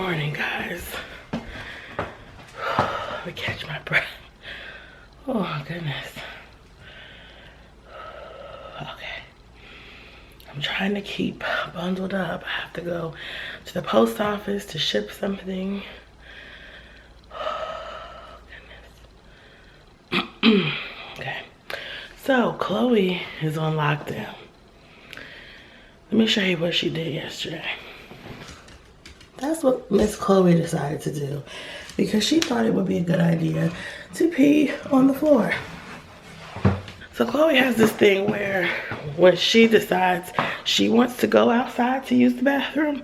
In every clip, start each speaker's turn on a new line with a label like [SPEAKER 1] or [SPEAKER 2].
[SPEAKER 1] morning, guys. Let me catch my breath. Oh my goodness. Okay. I'm trying to keep bundled up. I have to go to the post office to ship something. Oh, goodness. Okay. So, Chloe is on lockdown. Let me show you what she did yesterday. That's what Miss Chloe decided to do because she thought it would be a good idea to pee on the floor. So Chloe has this thing where when she decides she wants to go outside to use the bathroom,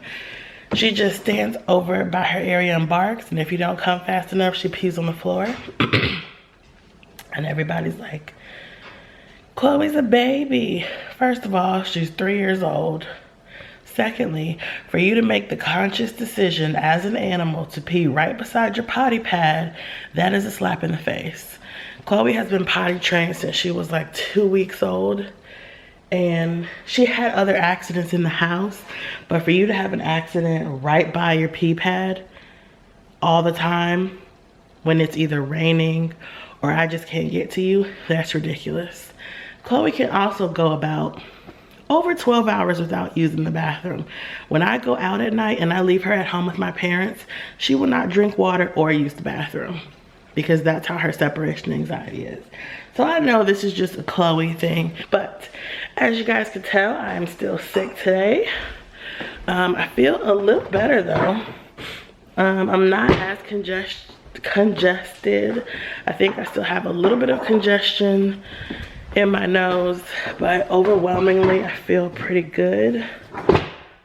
[SPEAKER 1] she just stands over by her area and barks, and if you don't come fast enough, she pees on the floor. And everybody's like, Chloe's a baby. First of all, she's 3 years old. Secondly, for you to make the conscious decision as an animal to pee right beside your potty pad, that is a slap in the face. Chloe has been potty trained since she was like 2 weeks old, and she had other accidents in the house, but for you to have an accident right by your pee pad all the time when it's either raining or I just can't get to you, that's ridiculous. Chloe can also go about over 12 hours without using the bathroom. When I go out at night and I leave her at home with my parents, she will not drink water or use the bathroom because that's how her separation anxiety is. So I know this is just a Chloe thing, but as you guys can tell, I am still sick today. I feel a little better though. I'm not as congested. I think I still have a little bit of congestion in my nose, but overwhelmingly I feel pretty good.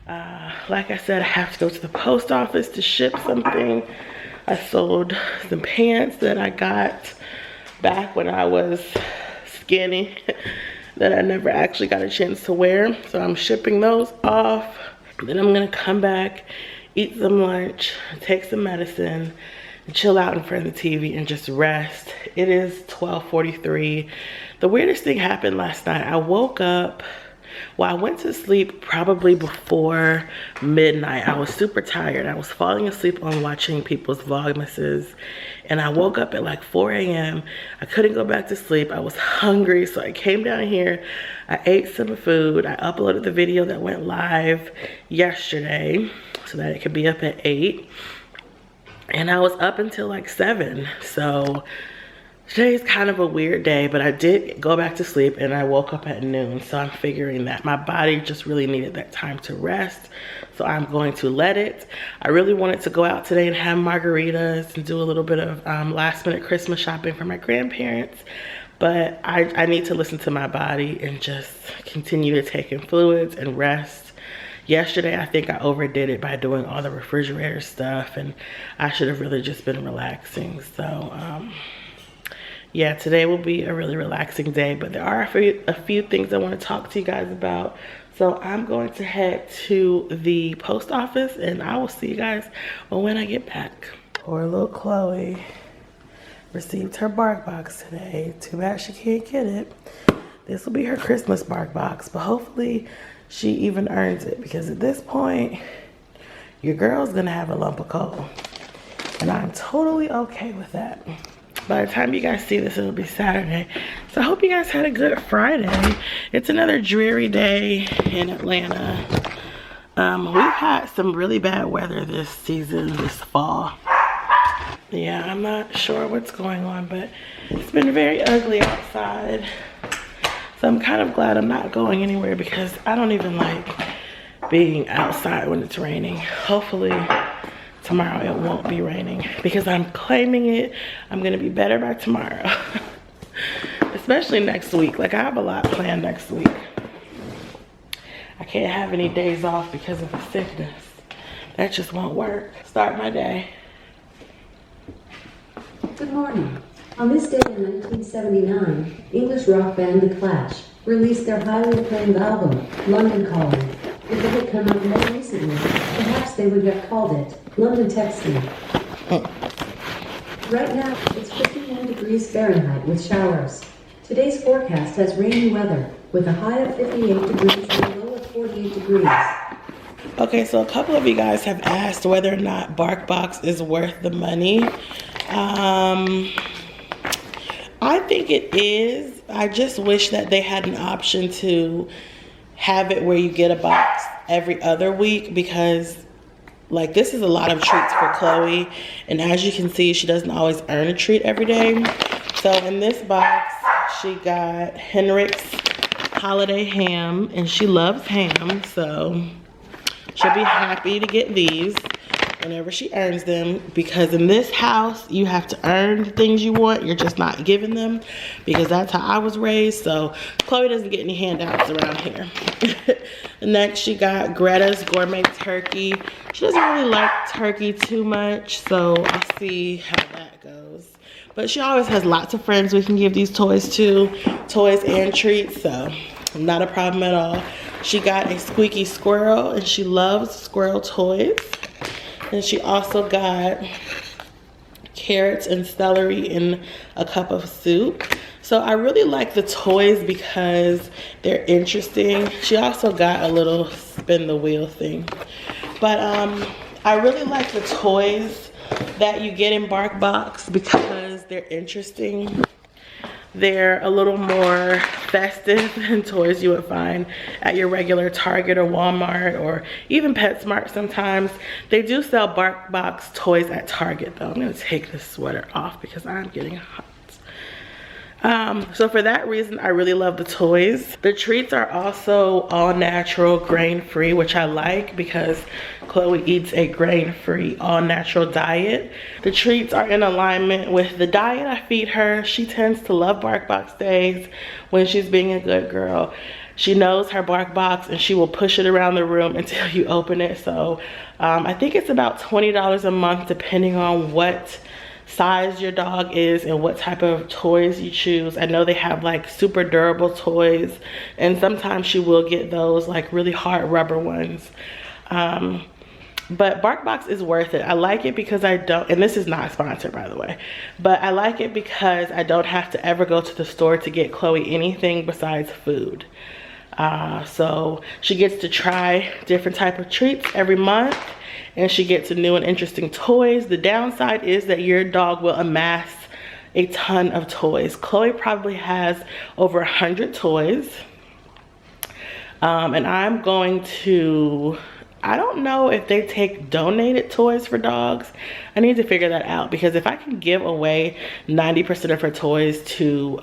[SPEAKER 1] Like I said, I have to go to the post office to ship something. I sold some pants that I got back when I was skinny that I never actually got a chance to wear, so I'm shipping those off. Then I'm gonna come back, eat some lunch, take some medicine, and chill out in front of the TV and just rest. It is 12:43. The weirdest thing happened last night. I woke up, well, I went to sleep probably before midnight. I was super tired. I was falling asleep on watching people's Vlogmases, and I woke up at like 4 a.m. I couldn't go back to sleep. I was hungry, so I came down here. I ate some food. I uploaded the video that went live yesterday so that it could be up at 8. And I was up until like 7. So today's kind of a weird day, but I did go back to sleep and I woke up at noon. So I'm figuring that my body just really needed that time to rest. So I'm going to let it. I really wanted to go out today and have margaritas and do a little bit of last minute Christmas shopping for my grandparents. But I need to listen to my body and just continue to take in fluids and rest. Yesterday, I think I overdid it by doing all the refrigerator stuff, and I should have really just been relaxing. So, yeah, today will be a really relaxing day, but there are a few things I want to talk to you guys about. So I'm going to head to the post office, and I will see you guys when I get back. Poor little Chloe received her Barkbox today. Too bad she can't get it. This will be her Christmas Barkbox, but hopefully she even earns it, because at this point, your girl's gonna have a lump of coal. And I'm totally okay with that. By the time you guys see this, it'll be Saturday. So I hope you guys had a good Friday. It's another dreary day in Atlanta. We've had some really bad weather this season, this fall. Yeah, I'm not sure what's going on, but it's been very ugly outside. So I'm kind of glad I'm not going anywhere because I don't even like being outside when it's raining. Hopefully tomorrow it won't be raining because I'm claiming it. I'm gonna be better by tomorrow. Especially next week. Like, I have a lot planned next week. I can't have any days off because of the sickness. That just won't work. Start my day.
[SPEAKER 2] Good morning. On this day in 1979, English rock band The Clash released their highly acclaimed album, London Calling. If it had come out more recently, perhaps they would have called it London Texting. Right now, it's 51 degrees Fahrenheit with showers. Today's forecast has rainy weather, with a high of 58 degrees and a low of 48 degrees.
[SPEAKER 1] Okay, so a couple of you guys have asked whether or not Barkbox is worth the money. I think it is. I just wish that they had an option to have it where you get a box every other week, because like this is a lot of treats for Chloe, and as you can see, she doesn't always earn a treat every day. So in this box she got Henrik's holiday ham, and she loves ham, so she'll be happy to get these whenever she earns them, because in this house you have to earn the things you want. You're just not giving them, because that's how I was raised. So Chloe doesn't get any handouts around here. Next she got Greta's gourmet turkey. She doesn't really like turkey too much, so I'll see how that goes. But she always has lots of friends we can give these toys to, toys and treats, so not a problem at all. She got a squeaky squirrel, and she loves squirrel toys. And she also got carrots and celery in a cup of soup. So I really like the toys because they're interesting. She also got a little spin the wheel thing. But I really like the toys that you get in Barkbox because they're interesting. They're a little more festive than toys you would find at your regular Target or Walmart or even PetSmart sometimes. They do sell Barkbox toys at Target though. I'm gonna take this sweater off because I'm getting hot. So for that reason, I really love the toys. The treats are also all natural, grain-free, which I like because Chloe eats a grain-free, all natural diet. The treats are in alignment with the diet I feed her. She tends to love Barkbox days when she's being a good girl. She knows her Barkbox and she will push it around the room until you open it. So I think it's about $20 a month depending on what size your dog is and what type of toys you choose. I know they have like super durable toys, and sometimes she will get those like really hard rubber ones. But Barkbox is worth it. I like it because I don't, and this is not sponsored by the way, but I like it because I don't have to ever go to the store to get Chloe anything besides food. So she gets to try different type of treats every month, and she gets new and interesting toys. The downside is that your dog will amass a ton of toys. Chloe probably has over 100 toys. And I'm going to, I don't know if they take donated toys for dogs. I need to figure that out, because if I can give away 90% of her toys to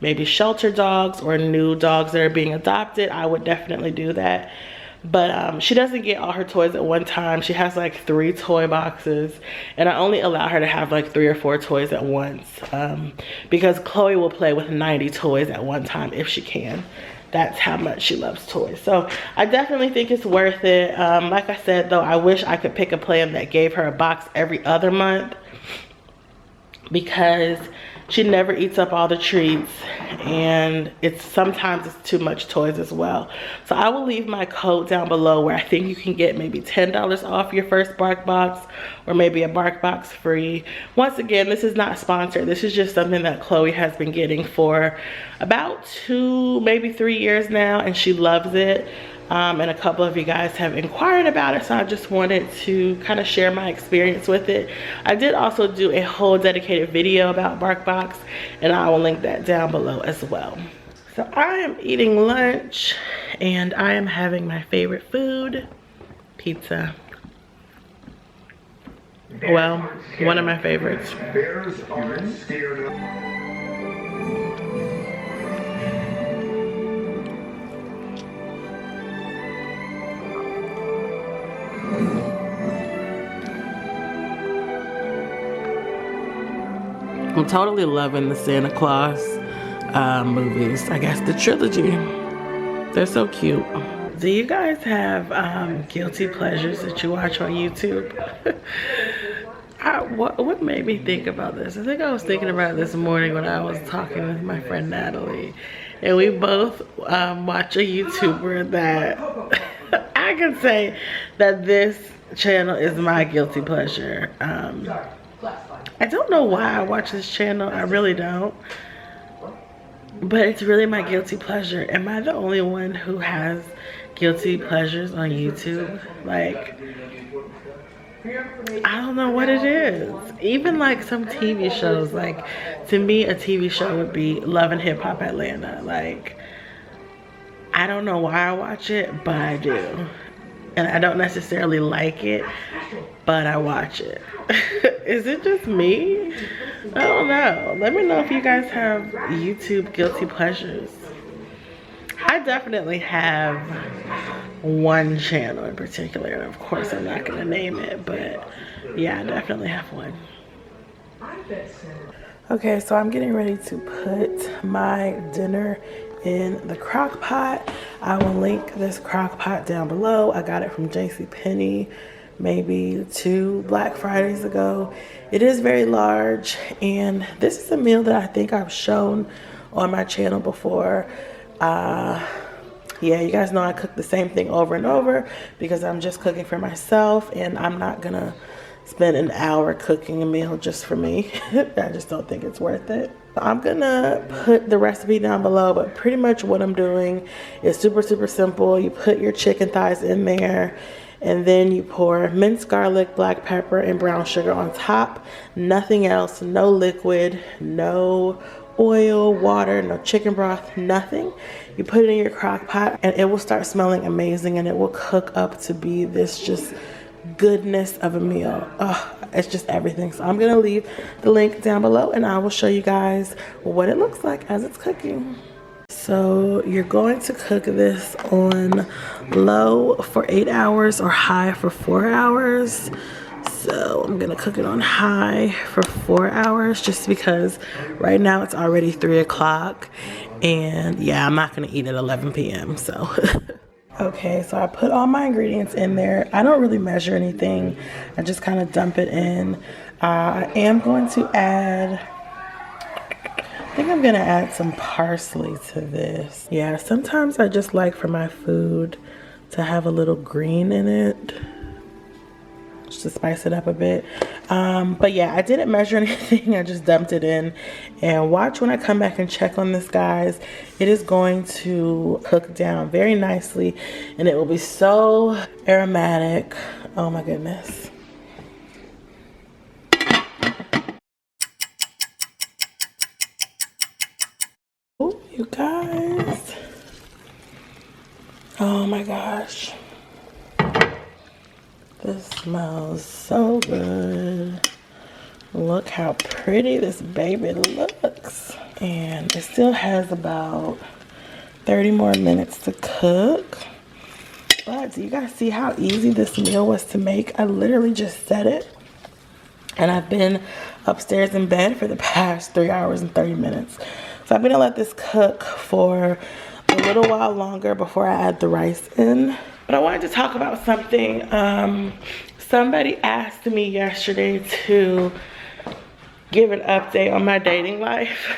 [SPEAKER 1] maybe shelter dogs or new dogs that are being adopted, I would definitely do that. But she doesn't get all her toys at one time. She has like 3 toy boxes, and I only allow her to have like 3 or 4 toys at once, because Chloe will play with 90 toys at one time if she can. That's how much she loves toys. So I definitely think it's worth it. Like I said though, I wish I could pick a plan that gave her a box every other month, because she never eats up all the treats, and sometimes it's too much toys as well. So I will leave my code down below where I think you can get maybe $10 off your first Barkbox, or maybe a Barkbox free. Once again, this is not sponsored. This is just something that Chloe has been getting for about 2, maybe 3 years now, and she loves it. And a couple of you guys have inquired about it, so I just wanted to kind of share my experience with it. I did also do a whole dedicated video about Barkbox, and I will link that down below as well. So I am eating lunch, and I am having my favorite food, pizza. Well, one of my favorites.
[SPEAKER 3] Bears aren't scared of.
[SPEAKER 1] I'm totally loving the Santa Claus movies. I guess the trilogy. They're so cute. Do you guys have guilty pleasures that you watch on YouTube? What made me think about this? I think I was thinking about it this morning when I was talking with my friend Natalie. And we both watch a YouTuber that I can say that this channel is my guilty pleasure. I don't know why I watch this channel. I really don't. But it's really my guilty pleasure. Am I the only one who has guilty pleasures on YouTube. Like, I don't know what it is. Even like some TV shows, like to me a TV show would be Love and Hip Hop Atlanta. Like, I don't know why I watch it, but I do. And I don't necessarily like it, but I watch it. Is it just me? I don't know. Let me know if you guys have YouTube guilty pleasures. I definitely have one channel in particular, and of course I'm not gonna name it, but yeah, I definitely have one. Okay, so I'm getting ready to put my dinner in the crock pot. I will link this crock pot down below. I got it from JCPenney maybe 2 Black Fridays ago. It is very large, and this is a meal that I think I've shown on my channel before. Yeah, you guys know I cook the same thing over and over because I'm just cooking for myself, and I'm not gonna spend an hour cooking a meal just for me. I just don't think it's worth it. I'm gonna put the recipe down below, but pretty much what I'm doing is super simple. You put your chicken thighs in there, and then you pour minced garlic, black pepper, and brown sugar on top. Nothing else, no liquid, no oil, water, no chicken broth, nothing. You put it in your crock pot and it will start smelling amazing, and it will cook up to be this just goodness of a meal. It's just everything. So I'm gonna leave the link down below and I will show you guys what it looks like as it's cooking. So you're going to cook this on low for 8 hours or high for 4 hours. So I'm gonna cook it on high for 4 hours just because right now it's already 3 o'clock, and yeah, I'm not gonna eat at 11 p.m. so. Okay, so I put all my ingredients in there. I don't really measure anything. I just kind of dump it in. I am going to add, I think I'm gonna add some parsley to this. Yeah, sometimes I just like for my food to have a little green in it, just to spice it up a bit. But yeah, I didn't measure anything. I just dumped it in, and watch when I come back and check on this, guys. It is going to cook down very nicely, and it will be so aromatic. Oh my goodness. Oh, you guys. Oh my gosh. This smells so good. Look how pretty this baby looks. And it still has about 30 more minutes to cook. But do you guys see how easy this meal was to make? I literally just set it, and I've been upstairs in bed for the past 3 hours and 30 minutes. So I'm gonna let this cook for a little while longer before I add the rice in. But I wanted to talk about something. Somebody asked me yesterday to give an update on my dating life.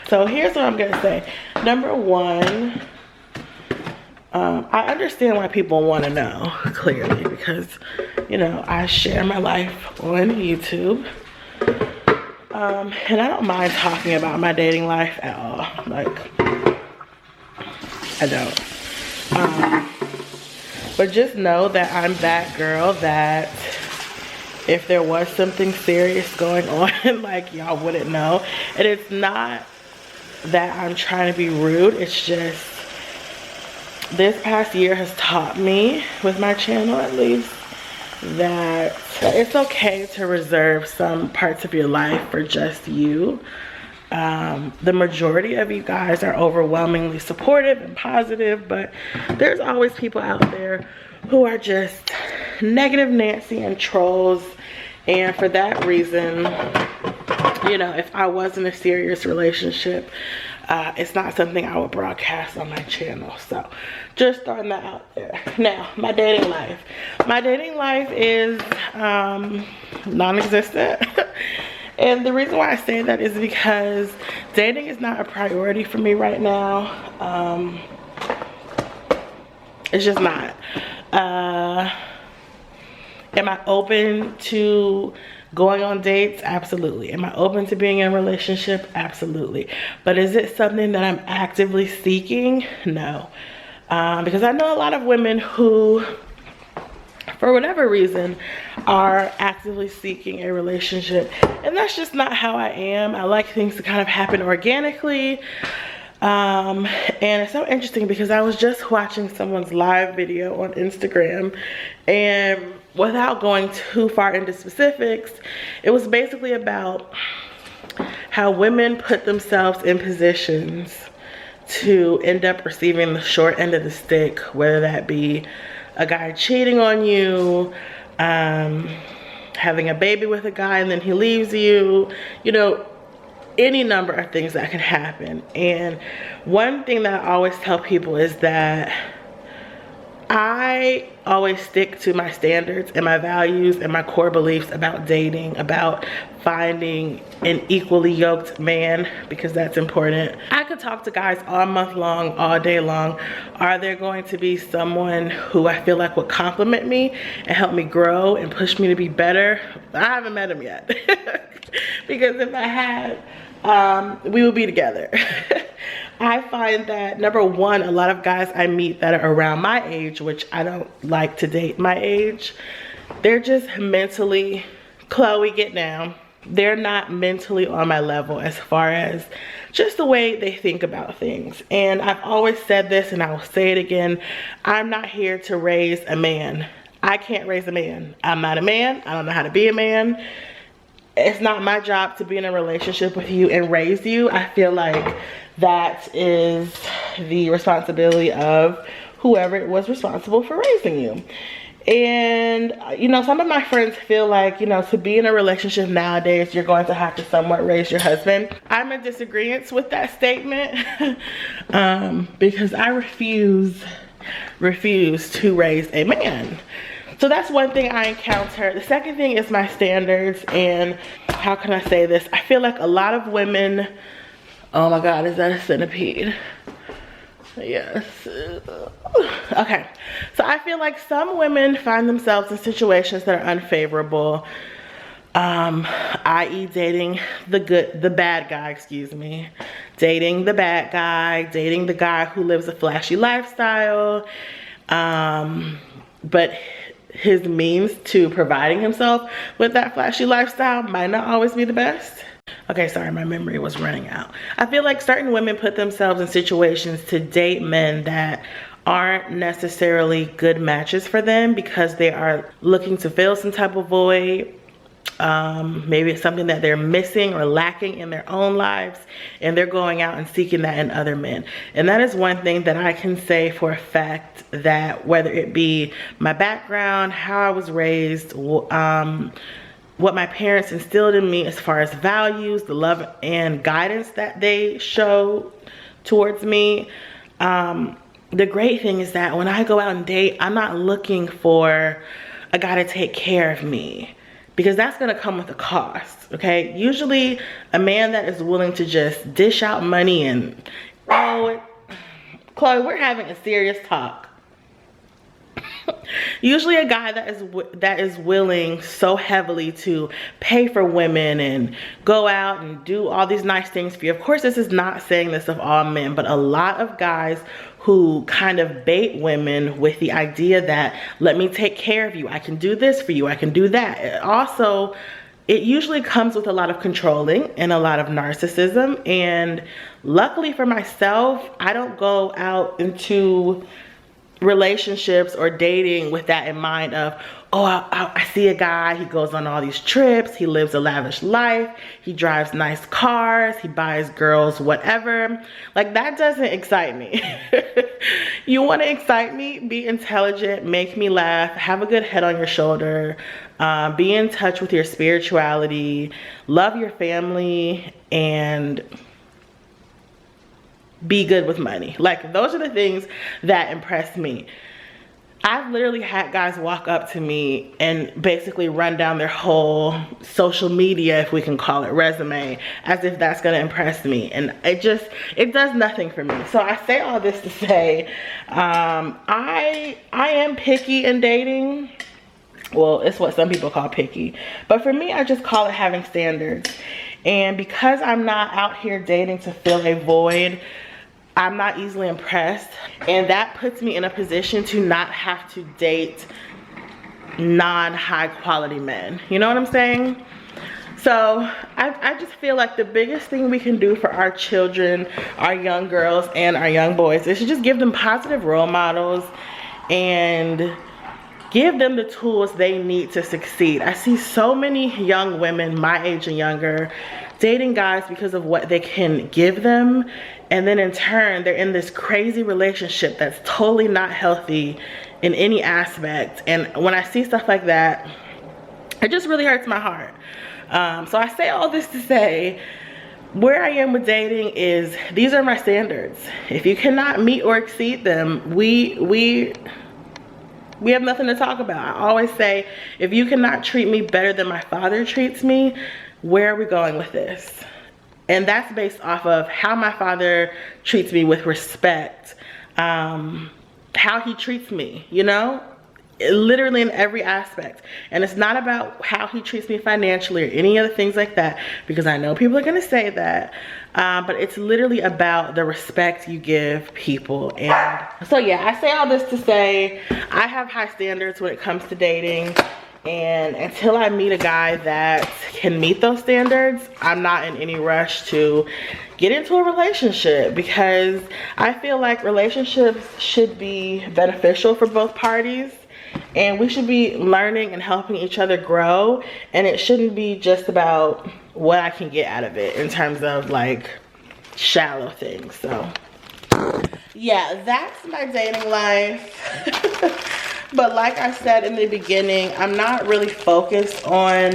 [SPEAKER 1] So here's what I'm gonna say. Number one, I understand why people wanna know, clearly, because, you know, I share my life on YouTube. And I don't mind talking about my dating life at all. Like, I don't. But just know that I'm that girl that if there was something serious going on, like, y'all wouldn't know. And it's not that I'm trying to be rude. It's just this past year has taught me, with my channel at least, that it's okay to reserve some parts of your life for just you. The majority of you guys are overwhelmingly supportive and positive, but there's always people out there who are just negative Nancy and trolls. And for that reason, you know, if I was in a serious relationship, it's not something I would broadcast on my channel. So just throwing that out there. Now, my dating life. My dating life is non-existent. And the reason why I say that is because dating is not a priority for me right now. It's just not. Am I open to going on dates? Absolutely. Am I open to being in a relationship? Absolutely. But is it something that I'm actively seeking? No. Because I know a lot of women who, for whatever reason, are actively seeking a relationship, and that's just not how I am. I like things to kind of happen organically. And it's so interesting because I was just watching someone's live video on Instagram, and without going too far into specifics, it was basically about how women put themselves in positions to end up receiving the short end of the stick, whether that be a guy cheating on you, having a baby with a guy and then he leaves you, you know, any number of things that can happen. And one thing that I always tell people is that I always stick to my standards and my values and my core beliefs about dating, about finding an equally yoked man, because that's important. I could talk to guys all month long, all day long. Are there going to be someone who I feel like would compliment me and help me grow and push me to be better? I haven't met him yet. Because if I had, we would be together. I find that, number one, a lot of guys I meet that are around my age, which I don't like to date my age, they're just mentally, Chloe, get down. They're not mentally on my level as far as just the way they think about things. And I've always said this, and I will say it again, I'm not here to raise a man. I can't raise a man. I'm not a man. I don't know how to be a man. It's not my job to be in a relationship with you and raise you. I feel like that is the responsibility of whoever was responsible for raising you. And, you know, some of my friends feel like, you know, to be in a relationship nowadays, you're going to have to somewhat raise your husband. I'm in disagreement with that statement because I refuse to raise a man. So that's one thing I encounter. The second thing is my standards, and how can I say this? I feel like a lot of women, oh my God, is that a centipede? Yes. Okay. So I feel like some women find themselves in situations that are unfavorable, i.e. dating the bad guy, excuse me. Dating the bad guy, dating the guy who lives a flashy lifestyle, but his means to providing himself with that flashy lifestyle might not always be the best. Okay, sorry, my memory was running out. I feel like certain women put themselves in situations to date men that aren't necessarily good matches for them because they are looking to fill some type of void. Maybe it's something that they're missing or lacking in their own lives, and they're going out and seeking that in other men. And that is one thing that I can say for a fact, that whether it be my background, how I was raised, what my parents instilled in me as far as values, the love and guidance that they show towards me. The great thing is that when I go out and date, I'm not looking for a guy to take care of me, because that's gonna come with a cost, okay? Usually a man that is willing to just dish out money and, oh, Chloe, we're having a serious talk. Usually a guy that is willing so heavily to pay for women and go out and do all these nice things for you. Of course, this is not saying this of all men, but a lot of guys who kind of bait women with the idea that, let me take care of you, I can do this for you, I can do that. Also, it usually comes with a lot of controlling and a lot of narcissism. And luckily for myself, I don't go out into relationships or dating with that in mind of, oh, I see a guy, he goes on all these trips, he lives a lavish life, he drives nice cars, he buys girls whatever. Like, that doesn't excite me. You want to excite me? Be intelligent, make me laugh, have a good head on your shoulder, be in touch with your spirituality, love your family, and be good with money. Like, those are the things that impress me. I've literally had guys walk up to me and basically run down their whole social media, if we can call it, resume, as if that's gonna impress me. And it does nothing for me. So I say all this to say, I am picky in dating. Well, it's what some people call picky. But for me, I just call it having standards. And because I'm not out here dating to fill a void, I'm not easily impressed, and that puts me in a position to not have to date non-high quality men. You know what I'm saying? So I just feel like the biggest thing we can do for our children, our young girls and our young boys, is to just give them positive role models and give them the tools they need to succeed. I see so many young women my age and younger dating guys because of what they can give them, and then in turn they're in this crazy relationship that's totally not healthy in any aspect. And when I see stuff like that, it just really hurts my heart. So I say all this to say, where I am with dating is, these are my standards. If you cannot meet or exceed them, we have nothing to talk about. I always say, if you cannot treat me better than my father treats me, where are we going with this? And that's based off of how my father treats me with respect, how he treats me, you know? Literally in every aspect. And it's not about how he treats me financially or any other things like that, because I know people are gonna say that, but it's literally about the respect you give people. And so yeah, I say all this to say, I have high standards when it comes to dating, and until I meet a guy that can meet those standards, I'm not in any rush to get into a relationship, because I feel like relationships should be beneficial for both parties. And we should be learning and helping each other grow, and it shouldn't be just about what I can get out of it in terms of like shallow things. So yeah, that's my dating life. But like I said in the beginning, I'm not really focused on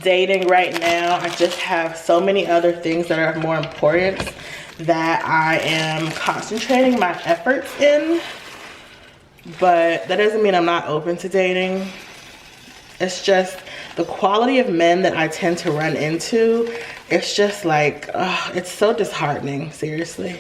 [SPEAKER 1] dating right now. I just have so many other things that are more important that I am concentrating my efforts in. But that doesn't mean I'm not open to dating. It's just the quality of men that I tend to run into, it's just like, it's so disheartening, seriously.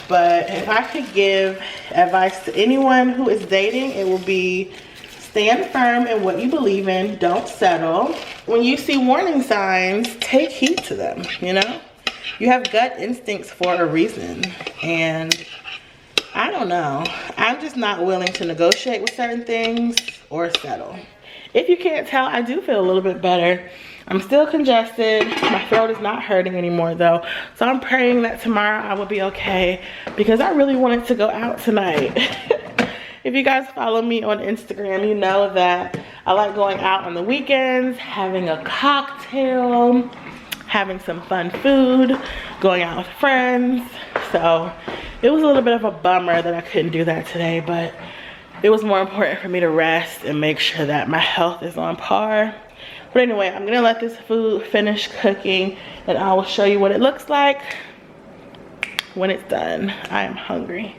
[SPEAKER 1] But if I could give advice to anyone who is dating, it will be, stand firm in what you believe in, don't settle. When you see warning signs, take heed to them, you know? You have gut instincts for a reason, and I don't know. I'm just not willing to negotiate with certain things or settle. If you can't tell, I do feel a little bit better. I'm still congested. My throat is not hurting anymore though. So I'm praying that tomorrow I will be okay, because I really wanted to go out tonight. If you guys follow me on Instagram, you know that I like going out on the weekends, having a cocktail, having some fun food, going out with friends. So it was a little bit of a bummer that I couldn't do that today, but it was more important for me to rest and make sure that my health is on par. But anyway, I'm gonna let this food finish cooking, and I will show you what it looks like when it's done. I am hungry,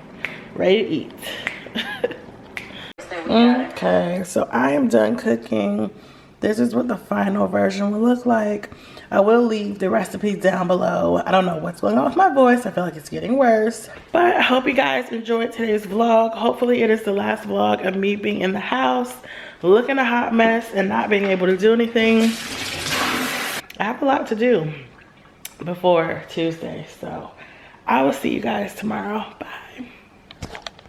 [SPEAKER 1] ready to eat. Okay, so I am done cooking. This is what the final version will look like. I will leave the recipe down below. I don't know what's going on with my voice. I feel like it's getting worse. But I hope you guys enjoyed today's vlog. Hopefully it is the last vlog of me being in the house, looking a hot mess and not being able to do anything. I have a lot to do before Tuesday. So I will see you guys tomorrow. Bye.